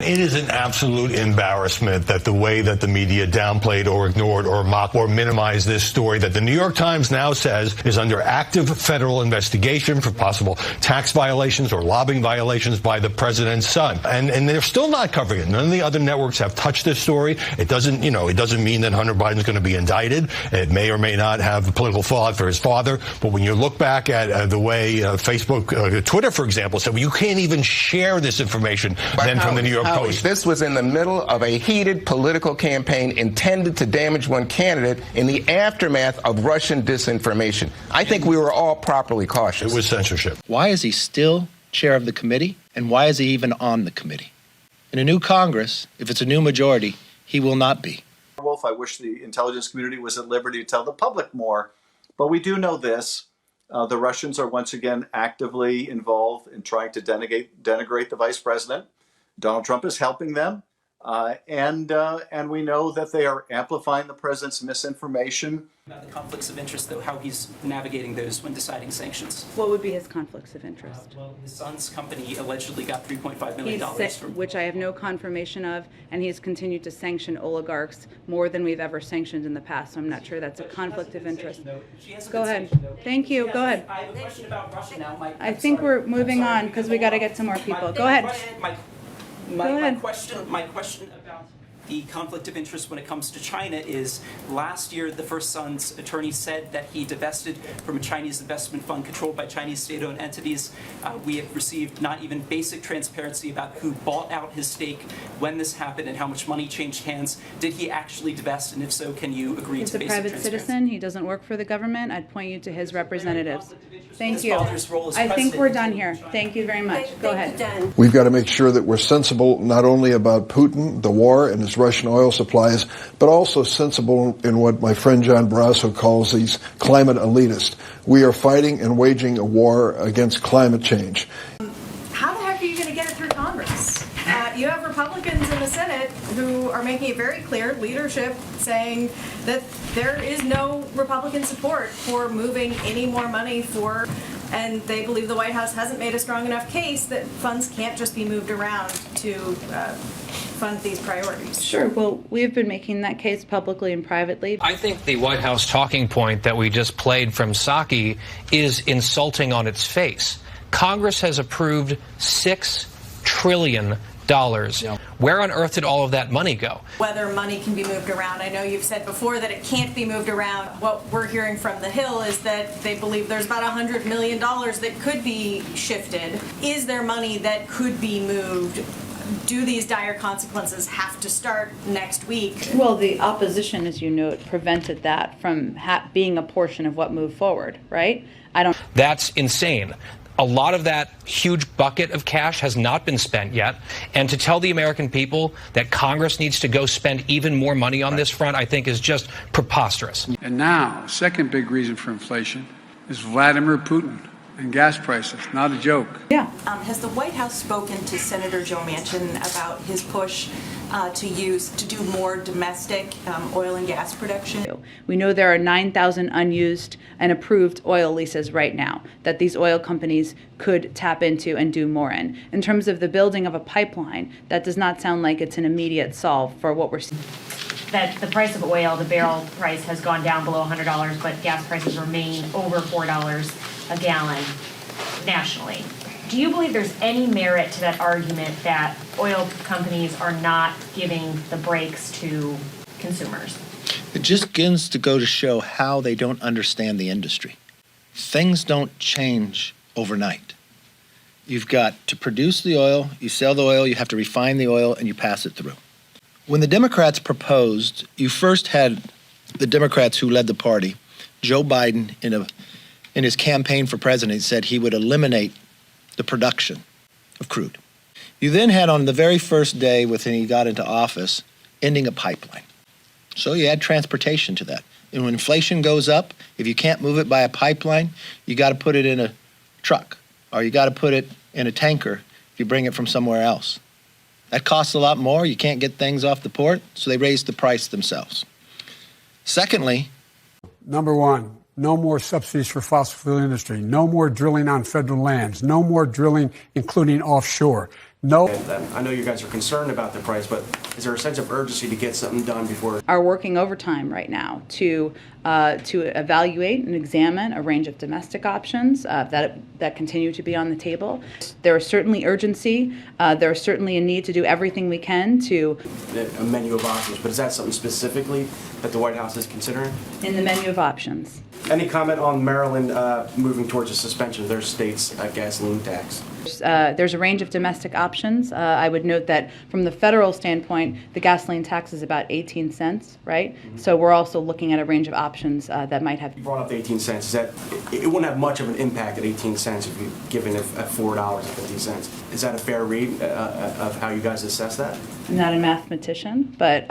It is an absolute embarrassment that the way that the media downplayed or ignored or mocked or minimized this story that the New York Times now says is under active federal investigation for possible tax violations or lobbying violations by the president's son. And they're still not covering it. None of the other networks have touched this story. It doesn't mean that Hunter Biden's going to be indicted. It may or may not have political fallout for his father. But when you look back at the way Facebook, Twitter, for example, said, well, you can't even share this information then from the New York Post. This was in the middle of a heated political campaign intended to damage one candidate in the aftermath of Russian disinformation. I think we were all properly cautious. It was censorship. Why is he still chair of the committee? And why is he even on the committee? In a new Congress, if it's a new majority, he will not be. Wolf, I wish the intelligence community was at liberty to tell the public more. But we do know this. The Russians are once again actively involved in trying to denigrate the vice president. Donald Trump is helping them, and we know that they are amplifying the president's misinformation. About the conflicts of interest, though, how he's navigating those when deciding sanctions. What would be his conflicts of interest? Well, his son's company allegedly got $3.5 million from... Which I have no confirmation of, and he's continued to sanction oligarchs more than we've ever sanctioned in the past, so I'm not sure that's a conflict of interest. Go ahead. Thank you. Go ahead. I have a question about Russia now. I think we're moving on because we got to get some more people. Go ahead. My question about the conflict of interest when it comes to China is last year the first son's attorney said that he divested from a Chinese investment fund controlled by Chinese state-owned entities. We have received not even basic transparency about who bought out his stake, when this happened, and how much money changed hands. Did he actually divest? And if so, can you agree to basic transparency? He's a private citizen. He doesn't work for the government. I'd point you to his representatives. Thank you. I think we're done here. Thank you very much. Go ahead. We've got to make sure that we're sensible not only about Putin, the war, and his Russian oil supplies, but also sensible in what my friend John Barrasso calls these climate elitists. We are fighting and waging a war against climate change. How the heck are you going to get it through Congress? You have Republicans in the Senate who are making it very clear, leadership saying that there is no Republican support for moving any more money for, and they believe the White House hasn't made a strong enough case that funds can't just be moved around to fund these priorities. Sure. Well, we've been making that case publicly and privately. I think the White House talking point that we just played from Psaki is insulting on its face. Congress has approved $6 trillion. Where on earth did all of that money go? Whether money can be moved around. I know you've said before that it can't be moved around. What we're hearing from the Hill is that they believe there's about $100 million that could be shifted. Is there money that could be moved? Do these dire consequences have to start next week? Well, the opposition, as you note, prevented that from being a portion of what moved forward, right? That's insane. A lot of that huge bucket of cash has not been spent yet. And to tell the American people that Congress needs to go spend even more money on this front, I think is just preposterous. And now, second big reason for inflation is Vladimir Putin and gas prices. Not a joke. Yeah. Has the White House spoken to Senator Joe Manchin about his push to do more domestic oil and gas production? We know there are 9,000 unused and approved oil leases right now that these oil companies could tap into and do more in. In terms of the building of a pipeline, that does not sound like it's an immediate solve for what we're seeing. That the price of oil, the barrel price, has gone down below $100, but gas prices remain over $4 a gallon nationally. Do you believe there's any merit to that argument that oil companies are not giving the brakes to consumers? It just begins to go to show how they don't understand the industry. Things don't change overnight. You've got to produce the oil, you sell the oil, you have to refine the oil, and you pass it through. When the Democrats proposed, you first had the Democrats who led the party, Joe Biden, in his campaign for president, said he would eliminate the production of crude. You then had on the very first day when he got into office, ending a pipeline. So you add transportation to that. And when inflation goes up, if you can't move it by a pipeline, you got to put it in a truck, or you got to put it in a tanker if you bring it from somewhere else. That costs a lot more. You can't get things off the port, so they raise the price themselves. Secondly, number one, no more subsidies for fossil fuel industry. No more drilling on federal lands. No more drilling, including offshore. No. I know you guys are concerned about the price, but is there a sense of urgency to get something done before? Are working overtime right now to evaluate and examine a range of domestic options that continue to be on the table. There is certainly urgency. There is certainly a need to do everything we can to A menu of options, but is that something specifically that the White House is considering? in the menu of options. Any comment on Maryland moving towards a suspension of their state's gasoline tax? There's a range of domestic options. I would note that from the federal standpoint, the gasoline tax is about 18 cents, right? Mm-hmm. So we're also looking at a range of options that might have. You brought up the 18 cents. Is that it wouldn't have much of an impact at 18 cents if you given it at $4.50. Is that a fair read of how you guys assess that? I'm not a mathematician, but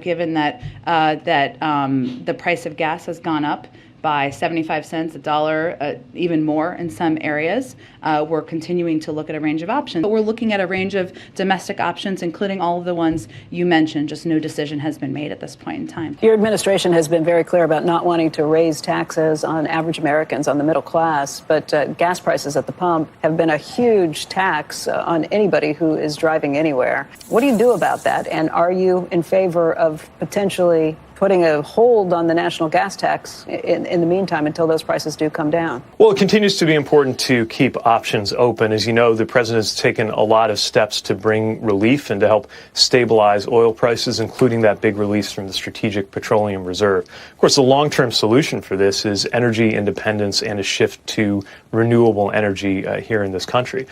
given that the price of gas has gone up by 75 cents, $1, even more in some areas. We're continuing to look at a range of options. But we're looking at a range of domestic options, including all of the ones you mentioned. Just no decision has been made at this point in time. Your administration has been very clear about not wanting to raise taxes on average Americans, on the middle class. But gas prices at the pump have been a huge tax on anybody who is driving anywhere. What do you do about that? And are you in favor of potentially putting a hold on the national gas tax in the meantime until those prices do come down? Well, it continues to be important to keep options open. As you know, the president's taken a lot of steps to bring relief and to help stabilize oil prices, including that big release from the Strategic Petroleum Reserve. Of course, the long-term solution for this is energy independence and a shift to renewable energy here in this country.